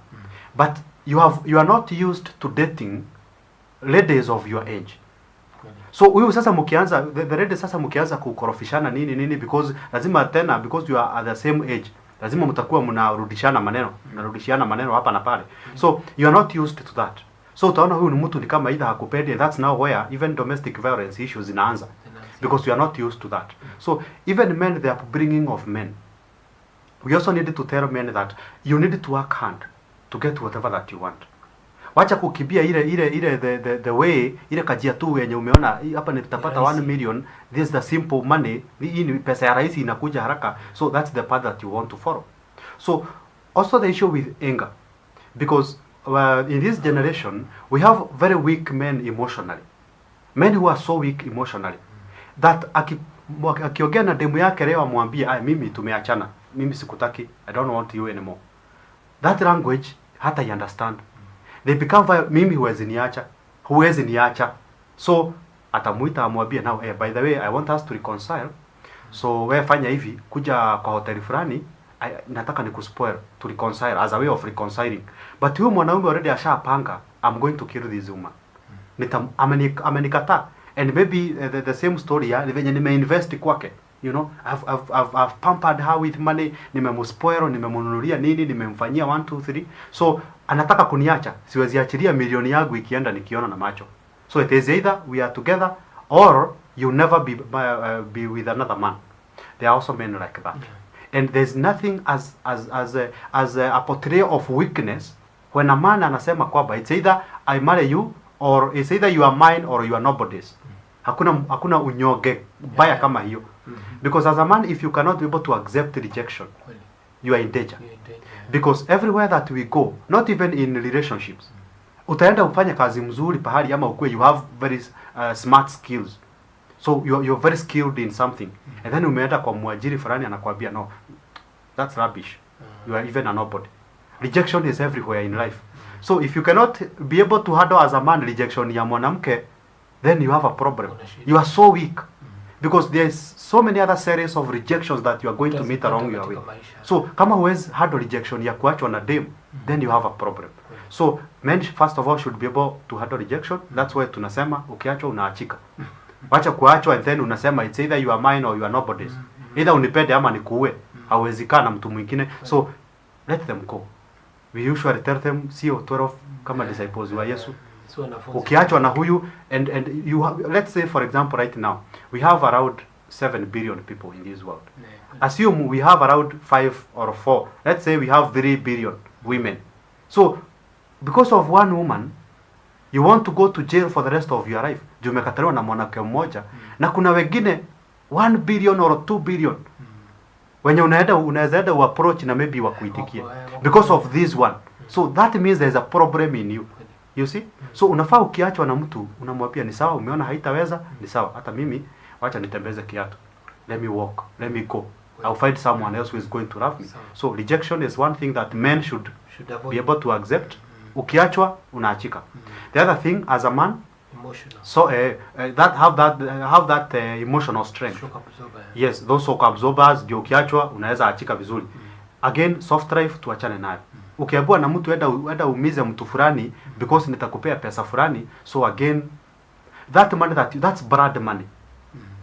But you are not used to dating ladies of your age. So huyu sasa mkianza the ladies sasa mkianza kukorofishana nini because lazima tena, because you are at the same age, lazima mtakuwa mnarudishiana maneno hapa na pale. So you are not used to that. So utaona huyu ni mtu ni kama either hakupendi. That's now where even domestic violence issues zinaanza, because you are not used to that. So even men, the upbringing of men, we also need to tell men that you need to work hard to get whatever that you want. Wacha kukimbia ile the way ile kajia tu yenye umeona hapa nitapata 1 million, this is the simple money, hii ni pesa ya rahisi inakuja haraka. So that's the path that you want to follow. So also the issue with anger, because in this generation we have very weak men emotionally, men who are so weak emotionally that akiongea na demu yake leo amwambie mimi tumeachana, mimi sikutaki, I don't want you anymore, that language hata you understand. They become mimi huwezi niacha. So atamuita amwambie now, by the way, I want us to reconcile. So wewe fanya hivi, kuja kwa hoteli fulani, nataka nikuspoil to reconcile, as a way of reconciling. But huyo mwanaume already ashapanga, I'm going to kill this woman. Amenikataa. And maybe the same story ya venye nimeinvest kwake. You know, I've pampered her with money, nimemuspoil, nimemununulia nini, nimemfanyia 1 2 3. So anataka kuniacha, siwezi achilia milioni yangu ikienda nikiona na macho. So it is either we are together or you never be with another man. There are also men like that. And there's nothing as a portrayal of weakness when a man anasema kwamba it's either I marry you or it's either you are mine or you are nobody's. Hakuna unyoge baya kama hiyo. Because as a man, if you cannot be able to accept rejection, you are in danger. Because everywhere that we go, not even in relationships, utaenda ufanye kazi mzuri pahali ama ukue you have very smart skills. So you're very skilled in something. And then umeenda kwa mwajiri fulani anakuambia no, that's rubbish. You are even a nobody. Rejection is everywhere in life. So if you cannot be able to handle as a man rejection ya mwanamke, then you have a problem. You are so weak. Because there's so many other series of rejections that you are going to meet along your way. So kama huwezi handle rejection ya kuachwa na dem, then you have a problem. So men first of all should be able to handle rejection. That's why tunasema ukiachwa unaachika. Wacha kuachwa and then unasema it's either you are mine or you are nobody's. Either unipende ama nikuue. Hauwezi kaa na mtu mwingine. So let them go. We usually tell them sio 12 kama disciples wa Yesu. Ukiachwa na huyu and you have, let's say for example right now we have around 7 billion people in this world. Assume we have around 5 or 4. Let's say we have 3 billion women. So because of one woman you want to go to jail for the rest of your life. Juu umekataliwa na mwanamke mmoja na kuna wengine 1 billion or 2 billion. When unaweza enda approach na maybe wakuitikia because of this one. So that means there's a problem in you. You see? So unafaa ukiachwa na mtu unamwambia ni sawa, umeona haitaweza, ni sawa. Hata mimi wacha nitembeze kiatu. Let me walk. Let me go. I'll find someone else who is going to love me. So rejection is one thing that men should be able to accept. Ukiachwa unaachika. The other thing as a man, emotional. So that have that emotional strength. Shock absorber. Yes, those shock absorbers ndio ukiachwa unaweza achika vizuri. Again, soft life tuachane nayo. Ukiambiwa na mtu enda umize mtu fulani because nitakupea pesa fulani, so again that money that's blood money.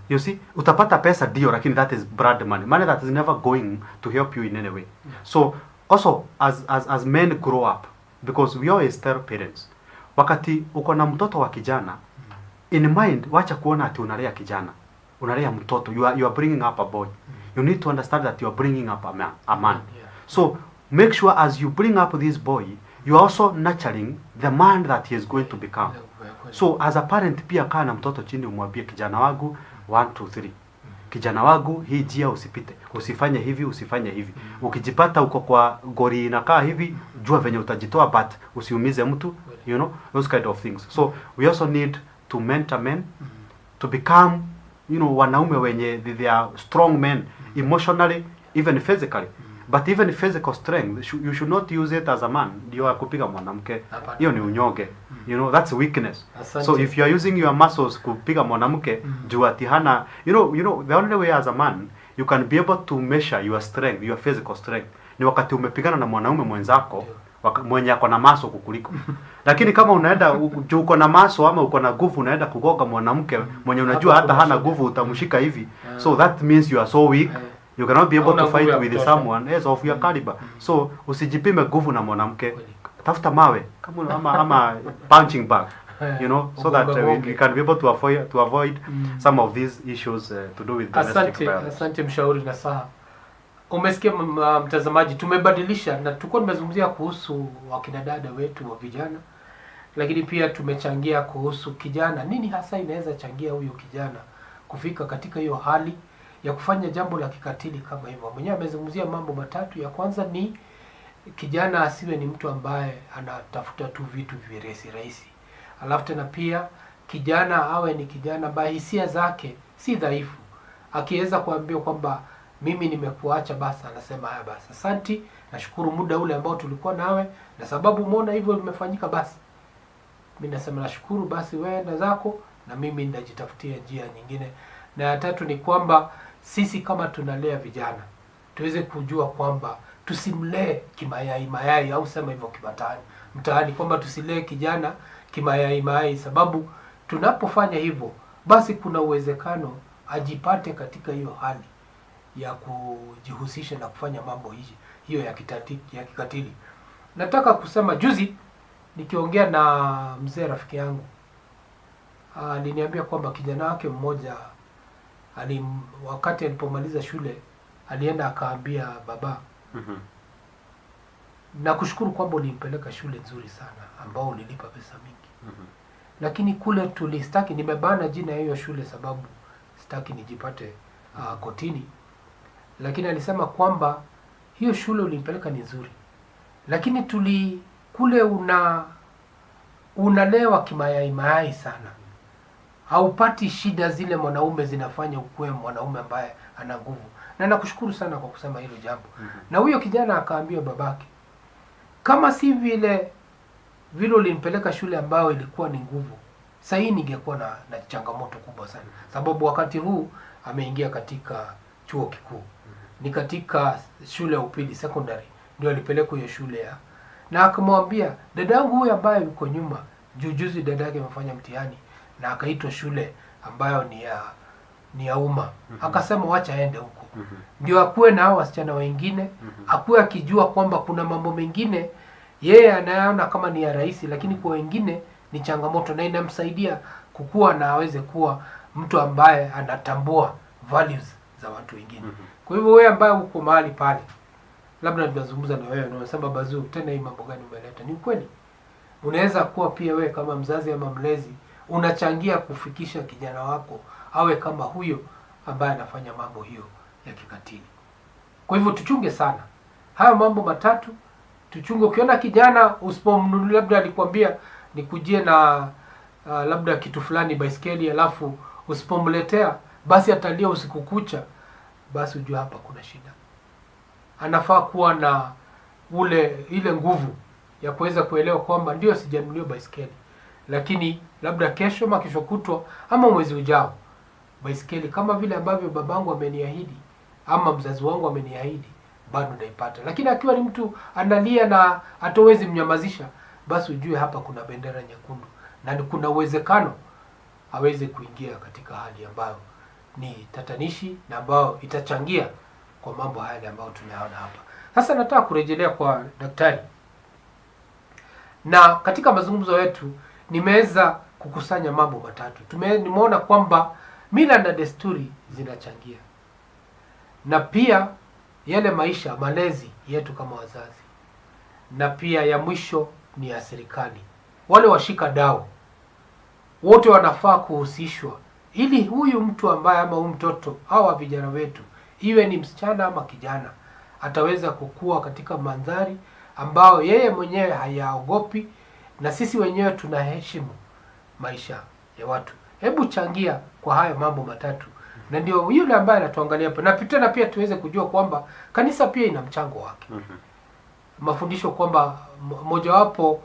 You see, utapata pesa ndio lakini that is blood money. Money that is never going to help you in any way. So also as men grow up, because we always tell parents, wakati uko na mtoto wa kijana, in mind wacha kuona ati unalea kijana, unalea mtoto, you are bringing up a boy. You need to understand that you are bringing up a man. So make sure as you bring up this boy, you are also nurturing the man that he is going to become. So as a parent pia kaa na mtoto chini umwambie kijana wangu 1 2 3. Kijana wangu hii njia usipite. Usifanye hivi, usifanye hivi. Ukijipata uko kwa gori inakaa hivi, jua venye utajitoa but usiumize mtu, you know, those kind of things. So we also need to mentor men to become, you know, wanaume wenye they are strong men emotionally, even physically. But even physical strength, you should not use it as a man. Ndio akupiga mwanamke. Hiyo ni unyonge. You know, that's weakness. So if you are using your muscles kupiga mwanamke, juu ati hana, you know, the only way as a man you can be able to measure your strength, your physical strength, ni wakati umepigana na mwanaume mwenzako mwenye ako na maso kukuliko. Lakini kama unaenda juu uko na maso ama uko na nguvu unaenda kugoga mwanamke mwenye unajua hata hana nguvu utamshika hivi. So that means you are so weak. You cannot be able to fight with someone else of your caliber. So usijipime nguvu na mwanamke. Tafuta mawe kama ama punching bag, you know, so that we can be able to avoid some of these issues to do with domestic violence. Asante mshauri na saha. Umesikia mtazamaji, tumebadilisha na tulikuwa tumezungumzia kuhusu wakina dada wetu wa vijana, lakini pia tumechangia kuhusu kijana. Nini hasa inaweza changia huyo kijana kufika katika hiyo hali ya kufanya jambo la kikatili kama hivyo? Mwenyewe amezungumzia mambo matatu. Ya kwanza ni kijana asiwe ni mtu ambaye anatafuta tu vitu rahisi. Alafu tena pia kijana awe ni kijana ambaye hisia zake si dhaifu. Akiweza kuambia kwamba mimi nimekuacha, basi anasema haya basi, asante, nashukuru muda ule ambao tulikuwa nawe, na sababu umeona hivyo limefanyika, basi mimi nasema nashukuru, basi wewe enda zako na mimi nitajitafutia njia nyingine. Na ya tatu ni kwamba sisi kama tunalea vijana tuweze kujua kwamba tusimlee kimayai au sema hivyo mtaani kwamba tusilee kijana kimayai, sababu tunapofanya hivyo basi kuna uwezekano ajipate katika hiyo hali ya kujihusisha na kufanya mambo hiyo ya kikatili. Nataka kusema juzi nikiongea na mzee rafiki yangu, aliniambia kwamba kijana wake mmoja wakati alipomaliza shule alienda akaambia baba, na kushukuru kwamba ulimpeleka shule nzuri sana ambao ulilipa pesa mingi. lakini kule tulistaki, nimebana jina ya hiyo shule sababu sitaki nijipate kotini, lakini alisema kwamba hiyo shule ulimpeleka ni nzuri, lakini kule unalewa kimayai sana, haupati shida zile mwanaume zinafanya ukuwe mwanaume ambaye ana nguvu. Na nakushukuru sana kwa kusema hilo jambo. Na huyo kijana akaambia babake, kama si vile ulimpeleka shule ambayo ilikuwa ni nguvu, sasa hii ningekuwa na changamoto kubwa sana, sababu wakati huu ameingia katika chuo kikuu. Ni katika shule ya upili secondary ndio alipelekwa hiyo shule na akamwambia, dadangu huyu ambaye yuko nyuma, juzi dada yake amefanya mtihani na akaitwa shule ambayo ni ya umma. Akasema wacha aende huko. Ndio akuwe na hao wasichana wengine, akuwe akijua kwamba kuna mambo mengine yeye anaona kama ni ya rahisi, lakini kwa wengine ni changamoto, na inamsaidia kukua na aweze kuwa mtu ambaye anatambua values za watu wengine. Kwa hivyo wewe ambaye uko mahali pale, labda tunazungumza na wewe na unasema, Bazu, tena hii mambo gani umeleta? Ni ukweli. Unaweza kuwa pia wewe kama mzazi ama mlezi unachangia kufikisha kijana wako awe kama huyo ambaye anafanya mambo hiyo ya kikatili. Kwa hivyo tuchunge sana haya mambo matatu. Tuchunge. Ukiona kijana usipomnunulia, labda alikwambia nikujie na labda kitu fulani, baiskeli, alafu usipomletea basi atalia usiku kucha, basi ujue hapa kuna shida. Anafaa kuwa na ile nguvu ya kuweza kuelewa kwamba ndio sijanunulia baiskeli, lakini labda kesho ama kesho kutwa ama mwezi ujao, baiskeli kama vile ambavyo babangu ameniahidi ama mzazi wangu ameniahidi, bado naipata. Lakini akiwa ni mtu analia na hatawezi mnyamazisha, basi ujue hapa kuna bendera nyekundu na kuna uwezekano aweze kuingia katika hali ambayo ni tatanishi na ambayo itachangia kwa mambo haya ambayo tunayaona hapa. Sasa nataka kurejelea kwa daktari, na katika mazungumzo yetu nimeweza kukusanya mambo matatu. Nimeona kwamba mila na desturi zinachangia, na pia yale maisha, malezi yetu kama wazazi, na pia ya mwisho ni ya serikali. Wale washika dau wote wanafaa kuhusishwa, ili huyu mtu ambaye ama huyu mtoto au vijana wetu, iwe ni msichana ama kijana, ataweza kukua katika mandhari ambao yeye mwenyewe hayaogopi, na sisi wenyewe tunaheshimu maisha ya watu. Hebu changia kwa haya mambo matatu, na ndio yule ambaye anatuangalia hapa, na pia tuweze kujua kwamba kanisa pia ina mchango wake. Mafundisho kwamba mojawapo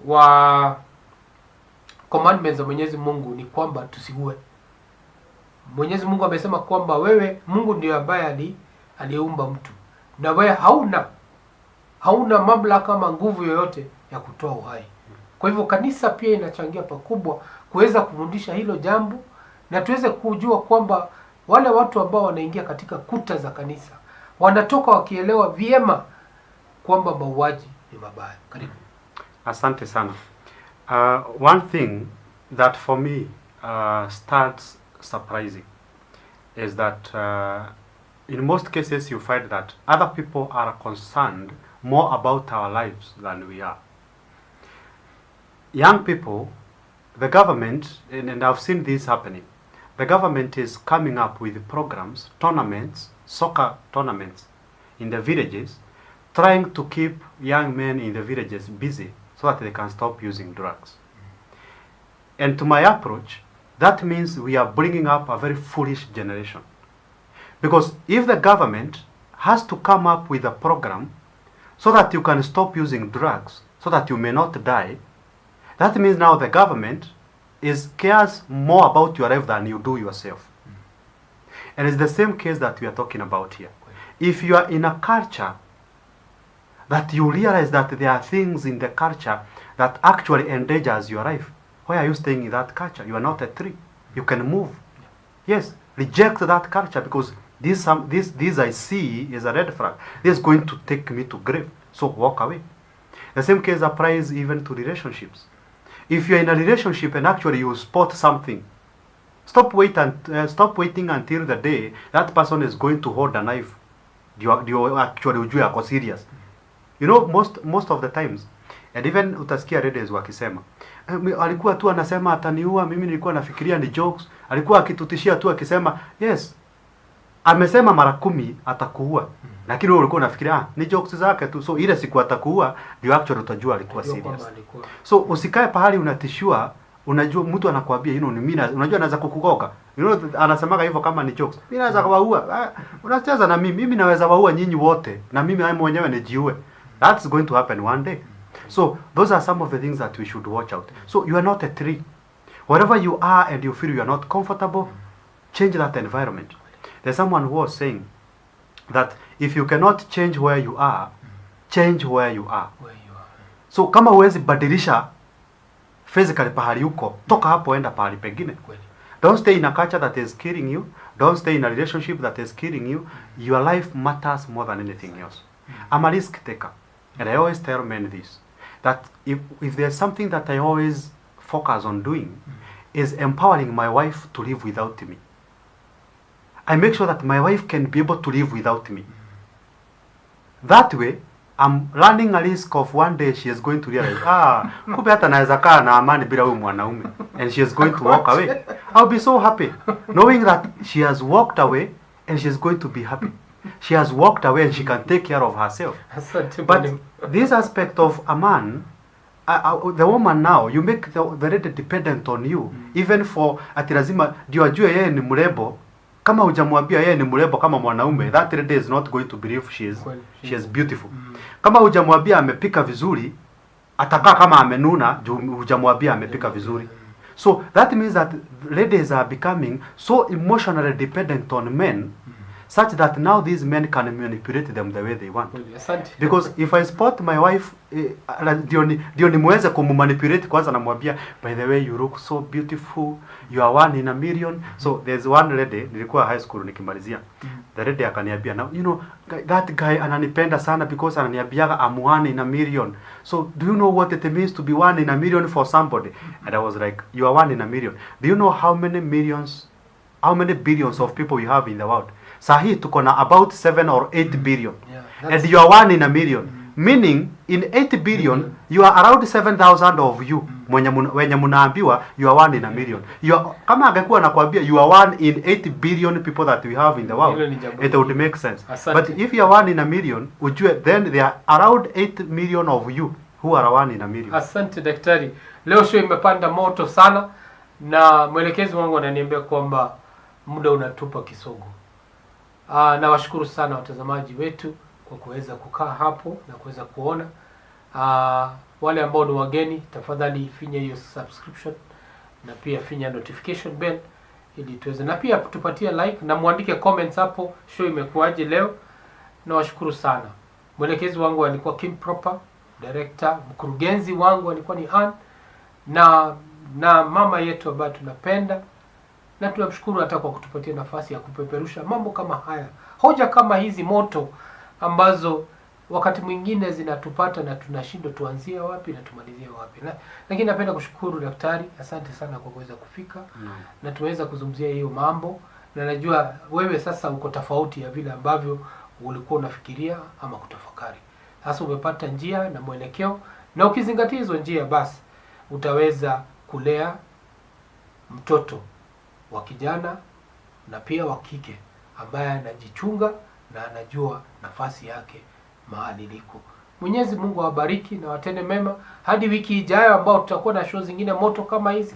wa commandments za Mwenyezi Mungu ni kwamba tusiue. Mwenyezi Mungu amesema kwamba wewe, Mungu ndiye ambaye aliumba mtu, na wewe hauna mamlaka ama nguvu yoyote ya kutoa uhai. Kwa hivyo kanisa pia inachangia pakubwa kuweza kufundisha hilo jambo, na tuweze kujua kwamba wale watu ambao wanaingia katika kuta za kanisa wanatoka wakielewa vyema kwamba mauaji ni mabaya. Karibu. Asante sana. One thing that for me starts surprising is that in most cases you find that other people are concerned more about our lives than we are. Young people, the government, and I've seen this happening, the government is coming up with programs, tournaments, soccer tournaments in the villages, trying to keep young men in the villages busy so that they can stop using drugs. And to my approach, that means we are bringing up a very foolish generation. Because if the government has to come up with a program so that you can stop using drugs, so that you may not die, that means now the government cares more about your life than you do yourself. And it's the same case that we are talking about here. If you are in a culture that you realize that there are things in the culture that actually endangers your life, why are you staying in that culture? You are not a tree. You can move. Yes, reject that culture, because this I see is a red flag. This is going to take me to grave. So walk away. The same case applies even to relationships. If you're in a relationship and actually you spot something, stop waiting until the day that person is going to hold a knife. Do you actually ujue ako serious? You know, most of the times And even utasikia ladies wakisema alikuwa tu anasema ataniua, mimi nilikuwa nafikiria ni jokes. Alikuwa akitutishia tu akisema yes, amesema mara 10 atakuua. Lakini wewe ulikuwa unafikiria ni jokes zake tu. So ile siku atakuua ndio actually utajua alikuwa serious. So usikae pahali unatishua, unajua mtu anakuambia ni mimi, unajua anaweza kukugoga. Anasemaga hivyo kama ni jokes. Mimi naweza kuwaua. Unacheza na mimi naweza waua nyinyi wote na mimi mwenyewe nijiue. That's going to happen one day. So those are some of the things that we should watch out. So you are not a tree. Wherever you are and you feel you are not comfortable, change that environment. There's someone who was saying that if you cannot change where you are, change where you are. So kama huwezi badilisha physically pahali uko, toka hapo enda pahali pengine. Don't stay in a culture that is killing you. Don't stay in a relationship that is killing you. Your life matters more than anything else. I'm a risk taker. And I always tell men this, that if there's something that I always focus on doing, is empowering my wife to live without me. I make sure that my wife can be able to live without me. That way, I'm running a risk of one day she is going to realize, kumbe hata naweza kaa na amani bila huyu mwanaume, and she is going to walk away. I'll be so happy knowing that she has walked away and she is going to be happy. She has walked away and she can take care of herself. But this aspect of a man, the woman now, you make the lady dependent on you, even for ati lazima ndio ajue yeye ni mrembo. Kama hujamwambia yeye ni mrembo kama mwanaume, that lady is not going to believe she is beautiful. Kama hujamwambia amepika vizuri, atakaa kama amenuna, hujamwambia amepika vizuri. So that means that ladies are becoming so emotionally dependent on men, such that now these men can manipulate them the way they want. Because if I spot my wife, ndio nimweze kumanipulate kwanza, namwambia by the way you look so beautiful, you are one in a million. So there's one lady, nilikuwa high school nikimalizia. The lady akaniambia, now you know that guy ananipenda sana because ananiambiaga I'm one in a million. So do you know what it means to be one in a million for somebody? And I was like, you are one in a million. Do you know how many billions of people you have in the world? Sahi tuko na about 7 or 8 billion. And you are one in a million. Meaning in 8 billion you are around 7,000 of you. Wenye munaambiwa you are one in a million. Kama angekuwa nakwambia you are one in 8 billion people that we have in the world, it would make sense. But if you are one in a million, ujue then there are around 8 million of you who are one in a million. Asante daktari. Leo show imepanda moto sana na mwelekezi wangu ananiambia kwamba muda unatupa kisogo. Na washukuru sana watazamaji wetu kwa kuweza kukaa hapo na kuweza kuona. Wale ambao ni wageni, tafadhali finya hiyo subscription na pia finya notification bell ili tuweze, na pia tupatie like na muandike comments hapo show imekuaje leo. Na washukuru sana. Mwelekezi wangu alikuwa Kim Proper, director, mkurugenzi wangu alikuwa ni Ann, na mama yetu ambaye tunapenda. Na tunamshukuru hata kwa kutupatia nafasi ya kupeperusha mambo kama haya. Hoja kama hizi moto ambazo wakati mwingine zinatupata na tunashindwa tuanzie wapi na tumalizie wapi. Lakini napenda kushukuru daktari, asante sana kwa kuweza kufika. Na tumeweza kuzungumzia hiyo mambo, na najua wewe sasa uko tofauti ya vile ambavyo ulikuwa unafikiria ama kutafakari. Sasa umepata njia na mwelekeo, na ukizingatia hizo njia basi utaweza kulea mtoto wa kijana na pia wa kike ambaye anajichunga na anajua nafasi yake mahali liko. Mwenyezi Mungu awabariki na watende mema hadi wiki ijayo ambao tutakuwa na show zingine moto kama hizi.